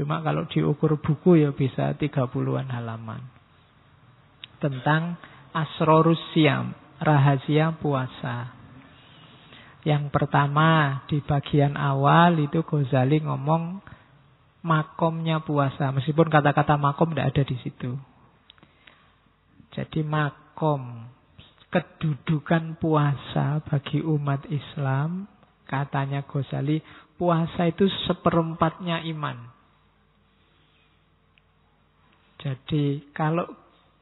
Cuma kalau diukur buku ya bisa 30-an halaman. Tentang Asrorus Syam, rahasia puasa. Yang pertama di bagian awal itu Ghazali ngomong makomnya puasa. Meskipun kata-kata makom tidak ada di situ. Jadi makom, kedudukan puasa bagi umat Islam, katanya Ghazali, puasa itu seperempatnya iman. Jadi kalau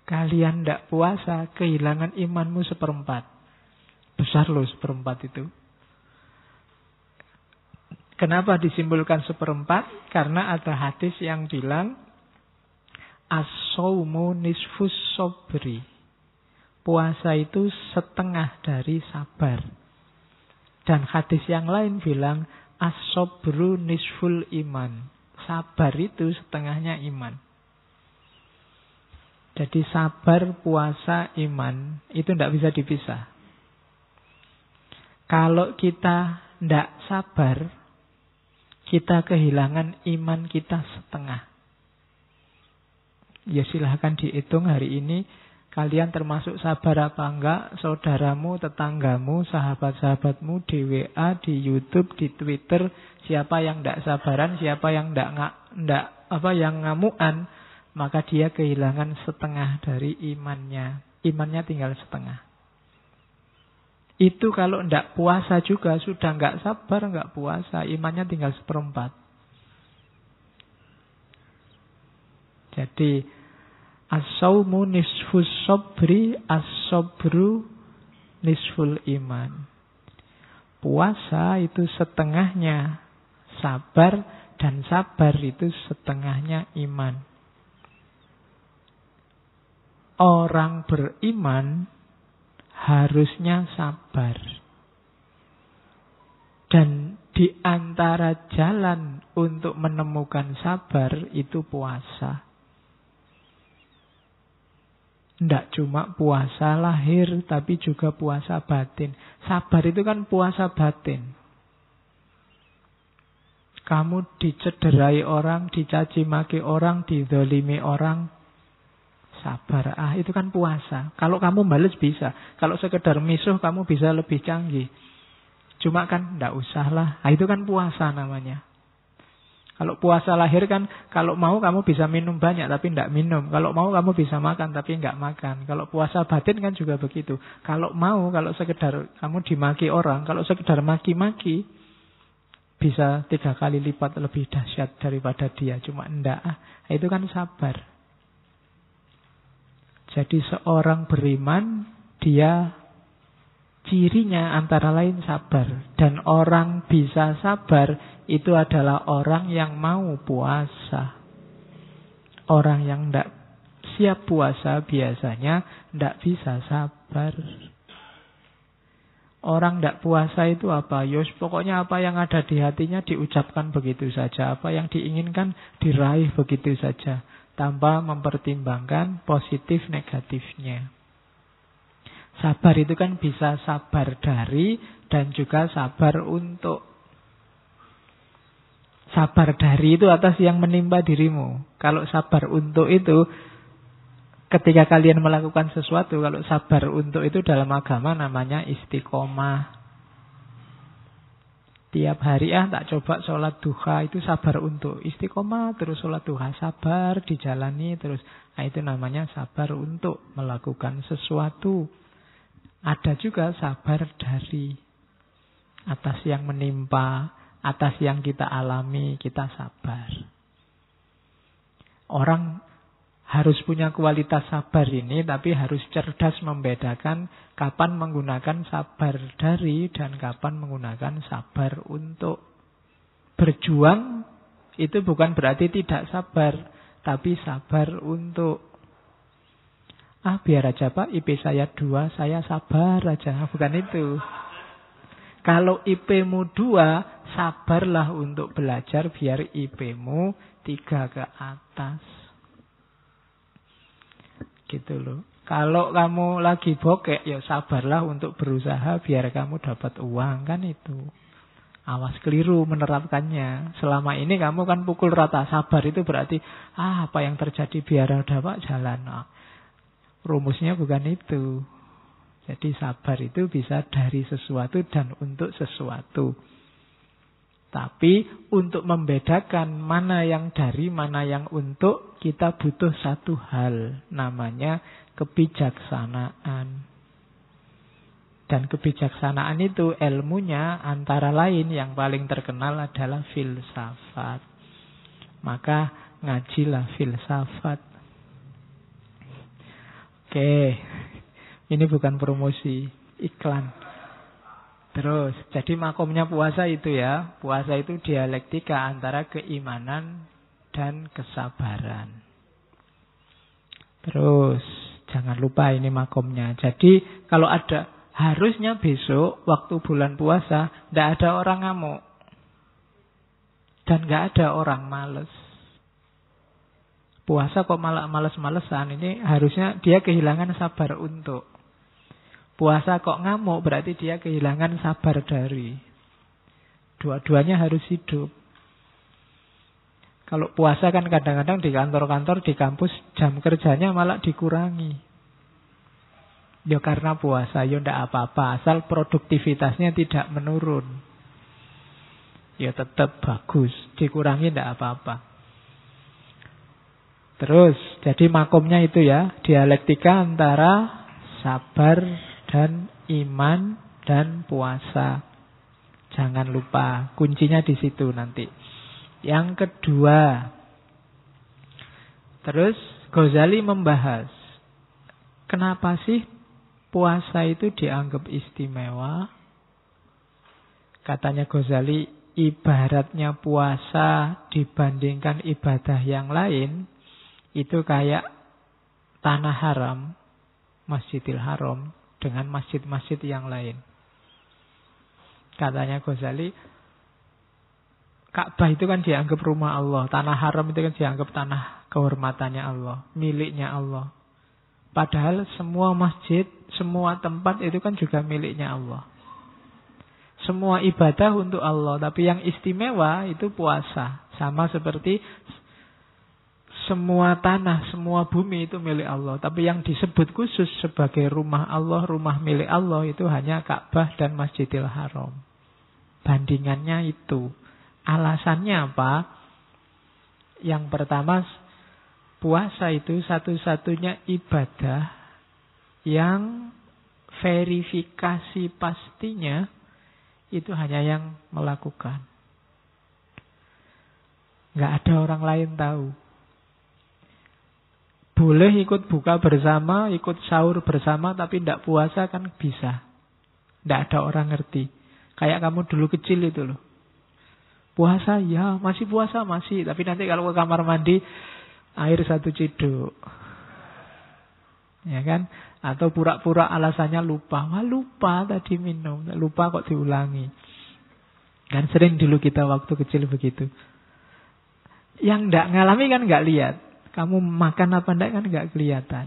kalian tidak puasa, kehilangan imanmu seperempat. Besar loh seperempat itu. Kenapa disimpulkan seperempat? Karena ada hadis yang bilang as-shaumu nisfus sabri. Puasa itu setengah dari sabar. Dan hadis yang lain bilang as-sabru nisful iman. Sabar itu setengahnya iman. Jadi sabar, puasa, iman itu tidak bisa dipisah. Kalau kita tidak sabar, kita kehilangan iman kita setengah. Ya silahkan dihitung hari ini kalian termasuk sabar apa enggak. Saudaramu, tetanggamu, sahabat-sahabatmu di WA, di YouTube, di Twitter, siapa yang tidak sabaran, siapa yang yang ngamuan, maka dia kehilangan setengah dari imannya. Imannya tinggal setengah. Itu kalau tidak puasa juga sudah nggak sabar, nggak puasa, imannya tinggal seperempat. Jadi as-shaumu nisfus sabri, as-sabru nisful iman. Puasa itu setengahnya sabar, dan sabar itu setengahnya iman. Orang beriman harusnya sabar. Dan di antara jalan untuk menemukan sabar itu puasa. Tidak cuma puasa lahir, tapi juga puasa batin. Sabar itu kan puasa batin. Kamu dicederai orang, dicaci maki orang, dizalimi orang, sabar. Itu kan puasa. Kalau kamu bales bisa. Kalau sekedar misuh kamu bisa lebih canggih. Cuma kan tidak usah lah. Itu kan puasa namanya. Kalau puasa lahir kan, kalau mau kamu bisa minum banyak tapi tidak minum. Kalau mau kamu bisa makan tapi tidak makan. Kalau puasa batin kan juga begitu. Kalau mau, kalau sekedar kamu dimaki orang, kalau sekedar maki-maki, bisa 3 kali lipat lebih dahsyat daripada dia. Cuma tidak. Itu kan sabar. Jadi seorang beriman, dia cirinya antara lain sabar. Dan orang bisa sabar itu adalah orang yang mau puasa. Orang yang tidak siap puasa biasanya tidak bisa sabar. Orang tidak puasa itu apa? Yos, pokoknya apa yang ada di hatinya diucapkan begitu saja. Apa yang diinginkan diraih begitu saja. Tanpa mempertimbangkan positif negatifnya. Sabar itu kan bisa sabar dari dan juga sabar untuk. Sabar dari itu atas yang menimpa dirimu. Kalau sabar untuk itu, ketika kalian melakukan sesuatu, kalau sabar untuk itu dalam agama namanya istiqomah. Tiap hari tak coba sholat duha, itu sabar untuk. Istiqomah terus sholat duha, sabar dijalani terus. Itu namanya sabar untuk melakukan sesuatu. Ada juga sabar dari atas yang menimpa, atas yang kita alami, kita sabar. Orang harus punya kualitas sabar ini, tapi harus cerdas membedakan kapan menggunakan sabar dari dan kapan menggunakan sabar untuk. Berjuang itu bukan berarti tidak sabar, tapi sabar untuk. Biar aja Pak, IP saya 2, saya sabar aja. Bukan itu. Kalau IP-mu 2, sabarlah untuk belajar biar IP-mu 3 ke atas. Gitu loh. Kalau kamu lagi bokek, ya sabarlah untuk berusaha biar kamu dapat uang, kan itu. Awas keliru menerapkannya. Selama ini kamu kan pukul rata. Sabar itu berarti, apa yang terjadi biar ada Pak jalan. Rumusnya bukan itu. Jadi sabar itu bisa dari sesuatu dan untuk sesuatu. Tapi untuk membedakan mana yang dari, mana yang untuk, kita butuh satu hal. Namanya kebijaksanaan. Dan kebijaksanaan itu ilmunya antara lain yang paling terkenal adalah filsafat. Maka ngajilah filsafat. Oke, ini bukan promosi, iklan. Terus, jadi makomnya puasa itu ya. Puasa itu dialektika antara keimanan dan kesabaran. Terus, jangan lupa ini makomnya. Jadi, kalau ada, harusnya besok waktu bulan puasa tidak ada orang ngamuk. Dan tidak ada orang males. Puasa kok malah males-malesan. Ini harusnya dia kehilangan sabar untuk. Puasa kok ngamuk berarti dia kehilangan sabar dari. Dua-duanya harus hidup. Kalau puasa kan kadang-kadang di kantor-kantor, di kampus jam kerjanya malah dikurangi. Ya karena puasa, ya tidak apa-apa. Asal produktivitasnya tidak menurun. Ya tetap bagus. Dikurangi tidak apa-apa. Terus, jadi makomnya itu ya. Dialektika antara sabar dan iman dan puasa. Jangan lupa. Kuncinya di situ nanti. Yang kedua. Terus, Ghazali membahas. Kenapa sih puasa itu dianggap istimewa? Katanya Ghazali, ibaratnya puasa dibandingkan ibadah yang lain, itu kayak tanah haram, Masjidil Haram, dengan masjid-masjid yang lain. Katanya Ghazali, Ka'bah itu kan dianggap rumah Allah. Tanah haram itu kan dianggap tanah kehormatannya Allah, miliknya Allah. Padahal semua masjid, semua tempat itu kan juga miliknya Allah. Semua ibadah untuk Allah. Tapi yang istimewa itu puasa. Sama seperti semua tanah, semua bumi itu milik Allah. Tapi yang disebut khusus sebagai rumah Allah, rumah milik Allah itu hanya Ka'bah dan Masjidil Haram. Bandingannya itu. Alasannya apa? Yang pertama, puasa itu satu-satunya ibadah yang verifikasi pastinya itu hanya yang melakukan. Nggak ada orang lain tahu. Boleh ikut buka bersama, ikut sahur bersama, tapi tidak puasa kan bisa. Tidak ada orang ngerti. Kayak kamu dulu kecil itu loh. Puasa, ya masih puasa, masih. Tapi nanti kalau ke kamar mandi, air 1 ciduk. Ya kan? Atau pura-pura alasannya lupa. Wah lupa tadi minum. Lupa kok diulangi. Kan sering dulu kita waktu kecil begitu. Yang tidak ngalami kan nggak lihat. Kamu makan apa enggak kan nggak kelihatan.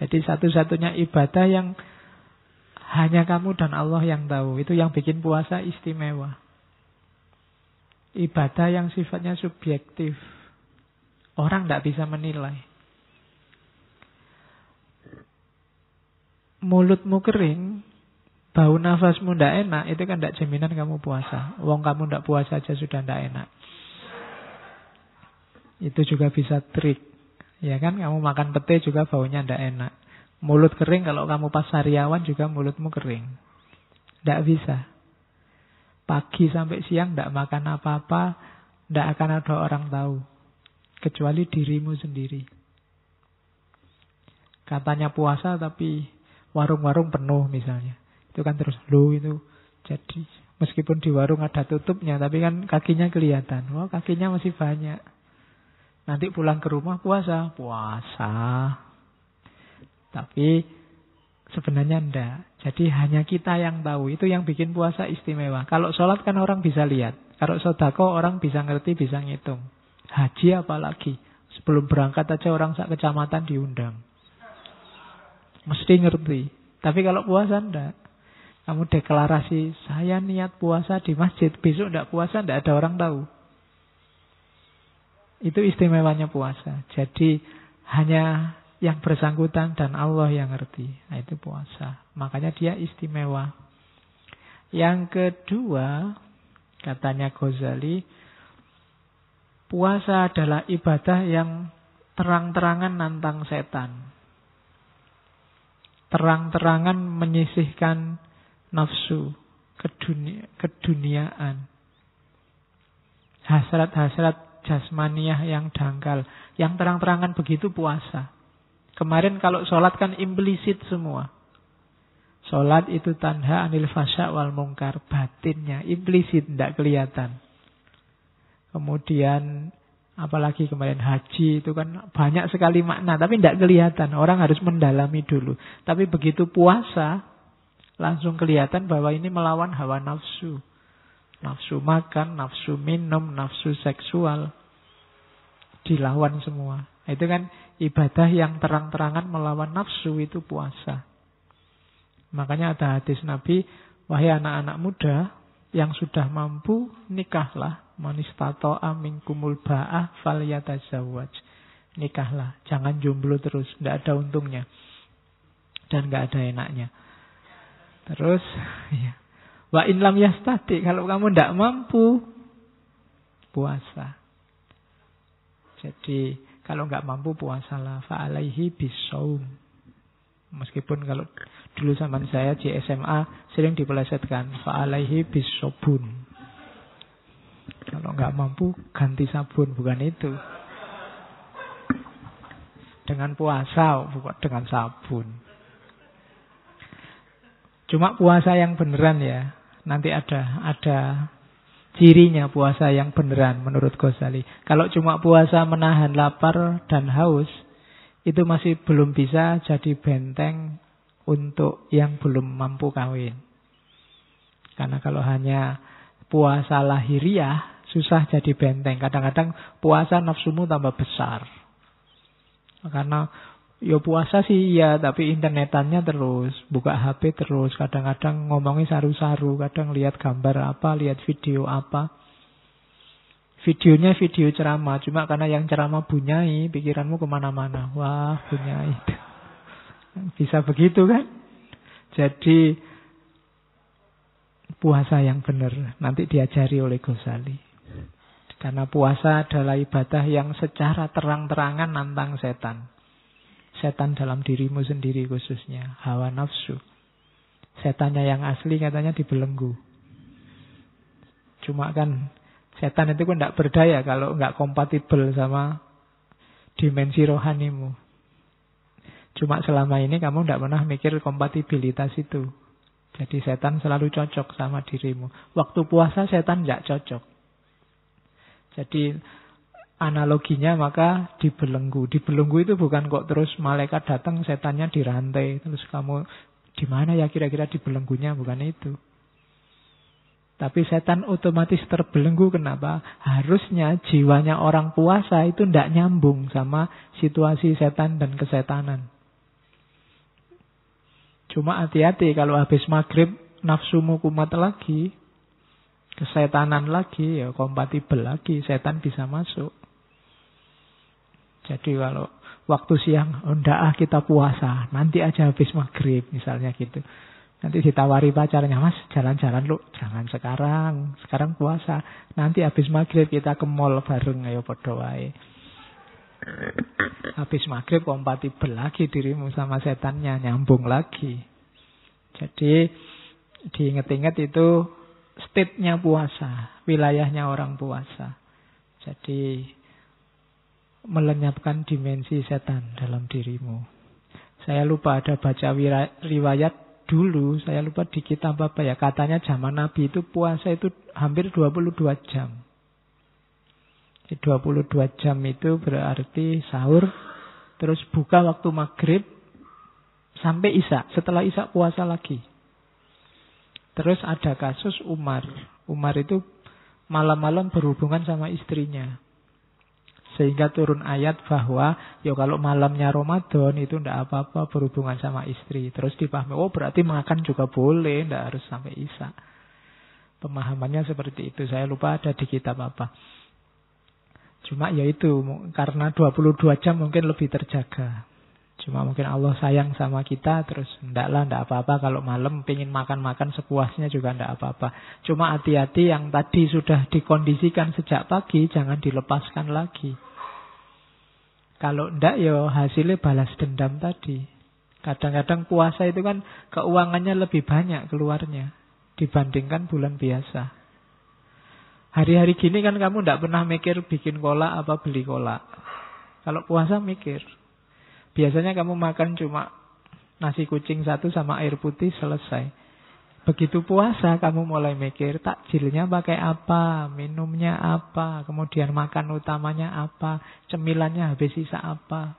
Jadi satu-satunya ibadah yang hanya kamu dan Allah yang tahu. Itu yang bikin puasa istimewa. Ibadah yang sifatnya subjektif. Orang tidak bisa menilai. Mulutmu kering, bau nafasmu tidak enak, itu kan tidak jaminan kamu puasa. Wong kamu tidak puasa aja sudah tidak enak. Itu juga bisa trik. Ya kan, kamu makan pete juga baunya tidak enak. Mulut kering, kalau kamu pas sariawan juga mulutmu kering. Tidak bisa. Pagi sampai siang tidak makan apa-apa, tidak akan ada orang tahu. Kecuali dirimu sendiri. Katanya puasa tapi warung-warung penuh misalnya. Itu kan terus, itu jadi meskipun di warung ada tutupnya, tapi kan kakinya kelihatan. Wah, kakinya masih banyak. Nanti pulang ke rumah puasa. Tapi sebenarnya enggak. Jadi hanya kita yang tahu. Itu yang bikin puasa istimewa. Kalau sholat kan orang bisa lihat. Kalau sedekah orang bisa ngerti, bisa ngitung. Haji apalagi. Sebelum berangkat aja orang sak kecamatan diundang. Mesti ngerti. Tapi kalau puasa enggak. Kamu deklarasi, saya niat puasa di masjid, besok tidak puasa, tidak ada orang tahu. Itu istimewanya puasa. Jadi hanya yang bersangkutan dan Allah yang ngerti. Nah, itu puasa. Makanya dia istimewa. Yang kedua, katanya Ghazali, puasa adalah ibadah yang terang-terangan nantang setan. Terang-terangan menyisihkan nafsu, keduniaan, hasrat-hasrat jasmaniah yang dangkal. Yang terang-terangan begitu puasa. Kemarin kalau sholat kan implisit semua. Sholat itu tanha anil fasya wal mungkar. Batinnya, implisit, tidak kelihatan. Kemudian apalagi kemarin haji itu kan banyak sekali makna. Tapi tidak kelihatan, orang harus mendalami dulu. Tapi begitu puasa, langsung kelihatan bahwa ini melawan hawa nafsu. Nafsu makan, nafsu minum, nafsu seksual. Dilawan semua. Itu kan ibadah yang terang-terangan melawan nafsu, itu puasa. Makanya ada hadis Nabi, wahai anak-anak muda yang sudah mampu, nikahlah. Man istata'a minkumul ba'ah falyatazawwaj. Nikahlah, jangan jomblo terus, tidak ada untungnya. Dan tidak ada enaknya. Terus, ya. Wa in lam yastati, kalau kamu tidak mampu, puasa. Jadi, kalau nggak mampu puasalah, fa'alaihi bisaum. Meskipun kalau dulu zaman saya di SMA sering dipelesetkan, fa'alaihi bisobun. Kalau nggak mampu ganti sabun, bukan itu. Dengan puasa, bukan dengan sabun. Cuma puasa yang beneran ya. Nanti ada cirinya puasa yang beneran menurut Ghazali. Kalau cuma puasa menahan lapar dan haus, itu masih belum bisa jadi benteng untuk yang belum mampu kawin. Karena kalau hanya puasa lahiriah, susah jadi benteng. Kadang-kadang puasa nafsumu tambah besar. Karena ya puasa sih iya, tapi internetannya terus, buka HP terus, kadang-kadang ngomongnya saru-saru, kadang lihat gambar apa, lihat video apa. Videonya video ceramah, cuma karena yang ceramah bunyai, pikiranmu kemana-mana. Wah, bunyai. Bisa begitu kan? Jadi puasa yang benar nanti diajari oleh Ghazali. Karena puasa adalah ibadah yang secara terang-terangan nantang setan. Setan dalam dirimu sendiri khususnya, hawa nafsu. Setannya yang asli katanya dibelenggu. Cuma kan setan itu kan tidak berdaya kalau nggak kompatibel sama dimensi rohanimu. Cuma selama ini kamu tidak pernah mikir kompatibilitas itu. Jadi setan selalu cocok sama dirimu. Waktu puasa setan tidak cocok. Jadi analoginya maka dibelenggu. Dibelenggu itu bukan kok terus malaikat datang setannya dirantai. Terus kamu di mana ya kira-kira dibelenggunya, bukan itu. Tapi setan otomatis terbelenggu. Kenapa? Harusnya jiwanya orang puasa itu tidak nyambung sama situasi setan dan kesetanan. Cuma hati-hati kalau habis maghrib nafsumu kumat lagi, kesetanan lagi, ya kompatibel lagi, setan bisa masuk. Jadi kalau waktu siang, ndak kita puasa, nanti aja habis maghrib misalnya gitu. Nanti ditawari pacarnya, mas jalan-jalan lu, jangan sekarang puasa. Nanti habis maghrib kita ke mall bareng, ayo podo wae. Habis maghrib kompatibel lagi dirimu sama setannya, nyambung lagi. Jadi diingat-ingat itu state-nya puasa, wilayahnya orang puasa. Jadi melenyapkan dimensi setan dalam dirimu. Saya lupa ada baca riwayat dulu, saya lupa di kitab apa ya, katanya zaman Nabi itu puasa itu hampir 22 jam. 22 jam itu berarti sahur, terus buka waktu maghrib sampai isya. Setelah isya puasa lagi. Terus ada kasus Umar. Umar itu malam-malam berhubungan sama istrinya. Sehingga turun ayat bahwa ya kalau malamnya Ramadan itu tidak apa-apa berhubungan sama istri. Terus dipahami, oh berarti makan juga boleh, tidak harus sampai isya. Pemahamannya seperti itu. Saya lupa ada di kitab apa. Cuma ya itu, karena 22 jam mungkin lebih terjaga. Cuma mungkin Allah sayang sama kita, terus tidak apa-apa kalau malam pengen makan-makan sepuasnya juga tidak apa-apa. Cuma hati-hati yang tadi sudah dikondisikan sejak pagi, jangan dilepaskan lagi. Kalau tidak ya hasilnya balas dendam tadi. Kadang-kadang puasa itu kan keuangannya lebih banyak keluarnya dibandingkan bulan biasa. Hari-hari gini kan kamu tidak pernah mikir bikin kolak apa beli kolak. Kalau puasa mikir. Biasanya kamu makan cuma nasi kucing 1 sama air putih selesai. Begitu puasa kamu mulai mikir takjilnya pakai apa, minumnya apa, kemudian makan utamanya apa, cemilannya habis sisa apa.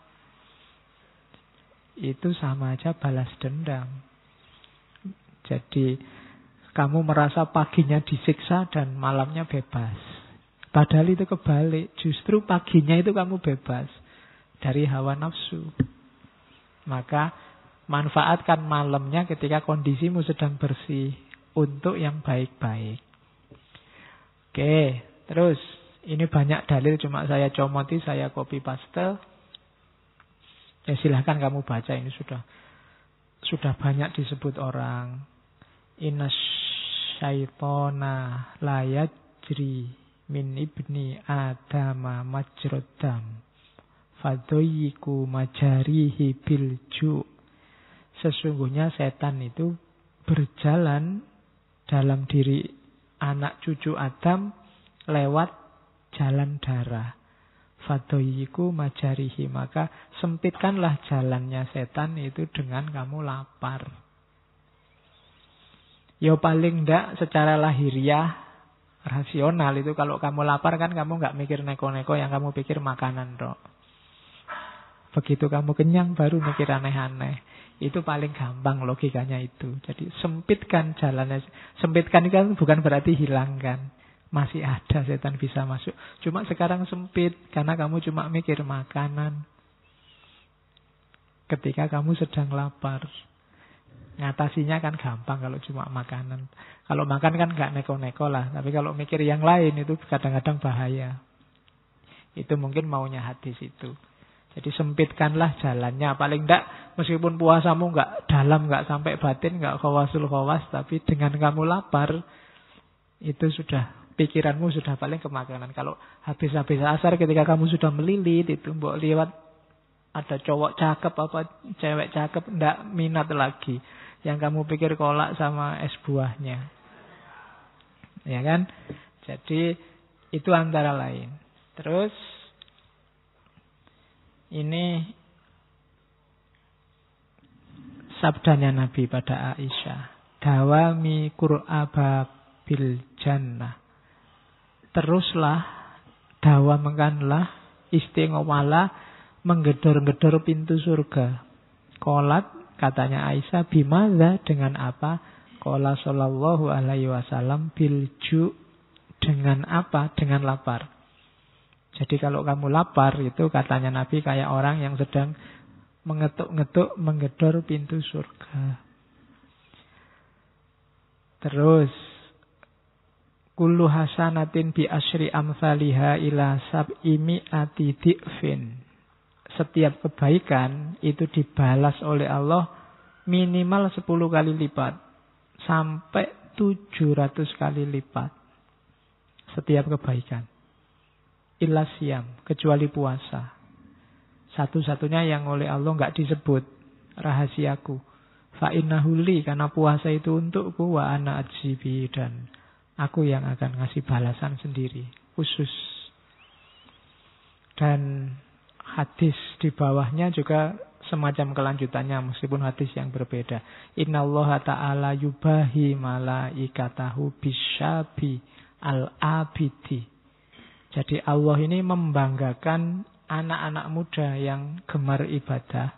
Itu sama aja balas dendam. Jadi kamu merasa paginya disiksa dan malamnya bebas. Padahal itu kebalik. Justru paginya itu kamu bebas dari hawa nafsu. Maka manfaatkan malamnya ketika kondisimu sedang bersih untuk yang baik-baik. Oke, terus ini banyak dalil cuma saya comoti, saya copy paste. Ya silahkan kamu baca, ini sudah banyak disebut orang. Innas syaitona la yajri min ibni adama majrodam fadoyiku majarihi bilju. Sesungguhnya setan itu berjalan dalam diri anak cucu Adam lewat jalan darah. Fadoyiku majarihi, maka sempitkanlah jalannya setan itu dengan kamu lapar. Ya paling ndak secara lahiriah, rasional itu kalau kamu lapar kan kamu nggak mikir neko-neko, yang kamu pikir makanan dok. Begitu kamu kenyang baru mikir aneh-aneh. Itu paling gampang logikanya itu. Jadi sempitkan jalannya. Sempitkan itu kan bukan berarti hilangkan. Masih ada setan bisa masuk. Cuma sekarang sempit karena kamu cuma mikir makanan. Ketika kamu sedang lapar. Ngatasinya kan gampang kalau cuma makanan. Kalau makan kan nggak neko-neko lah. Tapi kalau mikir yang lain itu kadang-kadang bahaya. Itu mungkin maunya hadis itu. Jadi sempitkanlah jalannya. Paling enggak meskipun puasamu nggak dalam, nggak sampai batin, nggak khawasul khawas. Tapi dengan kamu lapar, itu sudah, pikiranmu sudah paling ke makanan. Kalau habis-habis asar ketika kamu sudah melilit, itu mbok liwat ada cowok cakep apa cewek cakep, nggak minat lagi. Yang kamu pikir kolak sama es buahnya. Ya kan? Jadi itu antara lain. Terus ini sabdanya Nabi pada Aisyah. Dawami qur'aba bil jannah. Teruslah, dawamkanlah, istiqomalah menggedor-gedor pintu surga. Qolat, katanya Aisyah, bimadza, dengan apa? Qala sallallahu alaihi wasallam bilju, dengan apa? Dengan lapar. Jadi kalau kamu lapar itu katanya Nabi kayak orang yang sedang mengetuk-ngetuk menggedor pintu surga. Terus kullu hasanatin bi asyri amsalihha ila sab'i mi'ati di'fin. Setiap kebaikan itu dibalas oleh Allah minimal 10 kali lipat sampai 700 kali lipat. Setiap kebaikan. Illa siyam, kecuali puasa. Satu-satunya yang oleh Allah enggak disebut, rahasiaku. Fa innahu li, karena puasa itu untukku, wa ana ajzibi, dan aku yang akan ngasih balasan sendiri, khusus. Dan hadis di bawahnya juga semacam kelanjutannya, meskipun hadis yang berbeda. Innallaha ta'ala yubahi malaikatahu bisyabi al-abidi. Jadi Allah ini membanggakan anak-anak muda yang gemar ibadah,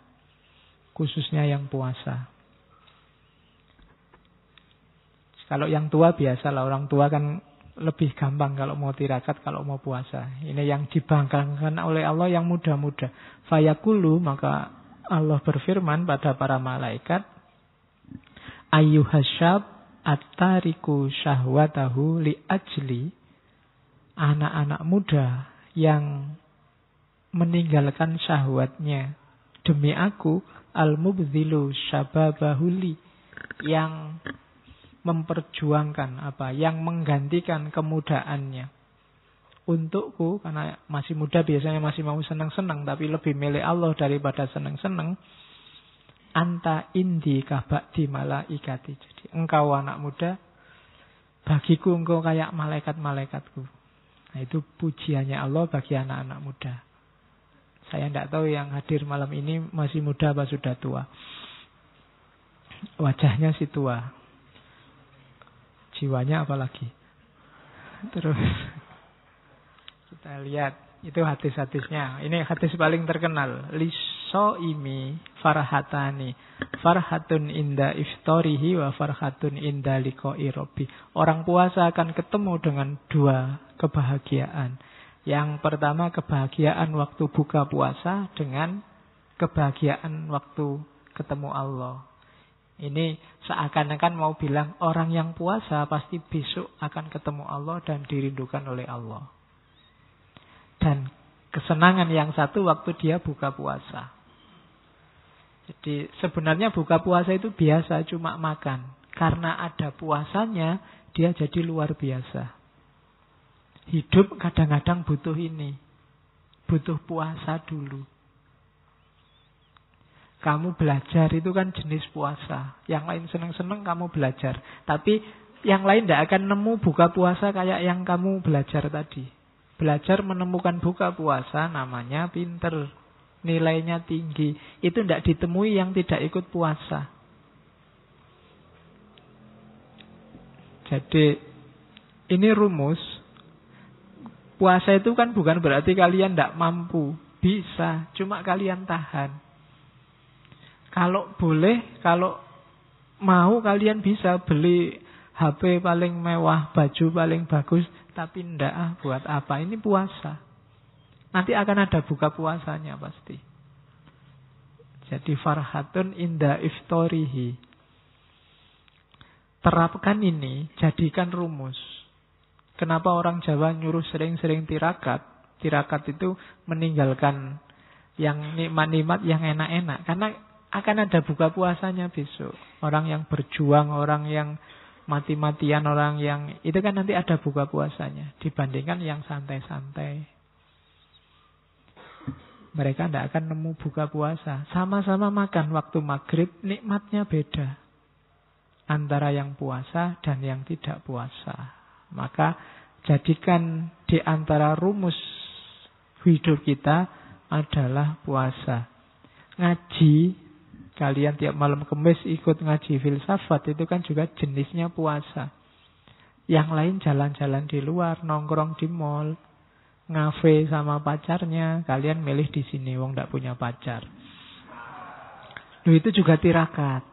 khususnya yang puasa. Kalau yang tua biasalah, orang tua kan lebih gampang kalau mau tirakat, kalau mau puasa. Ini yang dibangkangkan oleh Allah yang mudah-mudah. Fayaqulu, maka Allah berfirman pada para malaikat, ayyuhasyab at-tariku syahwatahu li ajli, anak-anak muda yang meninggalkan syahwatnya demi aku, al-mubdhilu syababahuli, yang memperjuangkan yang menggantikan kemudaannya untukku, karena masih muda biasanya masih mau senang-senang, tapi lebih milih Allah daripada senang-senang. Anta indi kabakti malaikati, jadi engkau anak muda, bagiku engkau kayak malaikat-malaikatku. Nah, itu pujiannya Allah bagi anak-anak muda. Saya tidak tahu yang hadir malam ini masih muda apa sudah tua. Wajahnya sih tua, jiwanya apalagi. Terus kita lihat, itu hadis-hadisnya. Ini hadis paling terkenal. Lisoimi farhatani, farhatun inda iftarihi wa farhatun inda liqa'i rabbi. Orang puasa akan ketemu dengan dua kebahagiaan. Yang pertama kebahagiaan waktu buka puasa dengan kebahagiaan waktu ketemu Allah. Ini seakan-akan mau bilang orang yang puasa pasti besok akan ketemu Allah dan dirindukan oleh Allah. Dan kesenangan yang satu waktu dia buka puasa. Jadi sebenarnya buka puasa itu biasa, cuma makan. Karena ada puasanya, dia jadi luar biasa. Hidup kadang-kadang butuh ini. Butuh puasa dulu. Kamu belajar itu kan jenis puasa. Yang lain seneng-seneng kamu belajar. Tapi yang lain tidak akan nemu buka puasa kayak yang kamu belajar tadi. Belajar menemukan buka puasa namanya pinter. Nilainya tinggi. Itu tidak ditemui yang tidak ikut puasa. Jadi ini rumus. Puasa itu kan bukan berarti kalian tidak mampu. Bisa. Cuma kalian tahan. Kalau boleh, kalau mau kalian bisa beli HP paling mewah, baju paling bagus, tapi ndak buat apa? Ini puasa. Nanti akan ada buka puasanya pasti. Jadi farhatun inda iftarihi. Terapkan ini, jadikan rumus. Kenapa orang Jawa nyuruh sering-sering tirakat? Tirakat itu meninggalkan yang nikmat-nikmat, yang enak-enak. Karena akan ada buka puasanya besok. Orang yang berjuang, orang yang mati-matian, orang yang itu kan nanti ada buka puasanya dibandingkan yang santai-santai. Mereka tidak akan nemu buka puasa. Sama-sama makan waktu maghrib, nikmatnya beda antara yang puasa dan yang tidak puasa. Maka jadikan di antara rumus hidup kita adalah puasa. Ngaji, kalian tiap malam Kamis ikut ngaji filsafat, itu kan juga jenisnya puasa. Yang lain jalan-jalan di luar, nongkrong di mall, ngafe sama pacarnya, kalian milih di sini, wong ndak punya pacar. Loh, itu juga tirakat.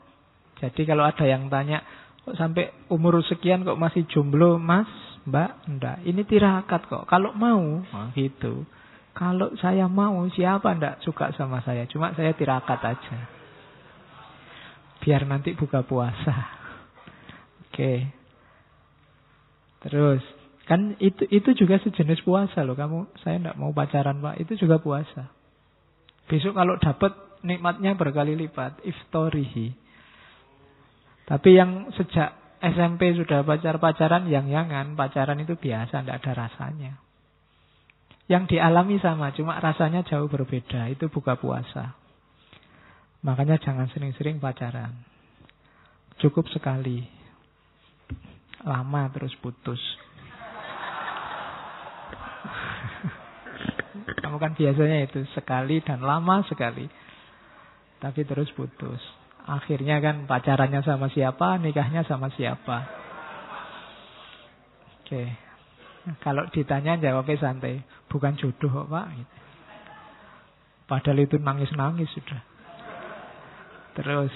Jadi kalau ada yang tanya, kok sampai umur sekian kok masih jomblo, Mas, Mbak? Enggak, ini tirakat kok. Kalau mau, gitu. Kalau saya mau, siapa ndak suka sama saya? Cuma saya tirakat aja. Biar nanti buka puasa. Oke. Terus kan itu juga sejenis puasa loh. Saya tidak mau pacaran Pak, itu juga puasa. Besok kalau dapat nikmatnya berkali lipat, iftarihi. Tapi yang sejak SMP sudah pacaran, yang-yangan, pacaran itu biasa, tidak ada rasanya. Yang dialami sama, cuma rasanya jauh berbeda. Itu buka puasa. Makanya jangan sering-sering pacaran. Cukup sekali. Lama terus putus. Kamu kan biasanya itu sekali dan lama sekali. Tapi terus putus. Akhirnya kan pacarannya sama siapa, nikahnya sama siapa. Oke. Kalau ditanya jawabnya santai. Bukan jodoh kok Pak. Padahal itu nangis-nangis sudah. Terus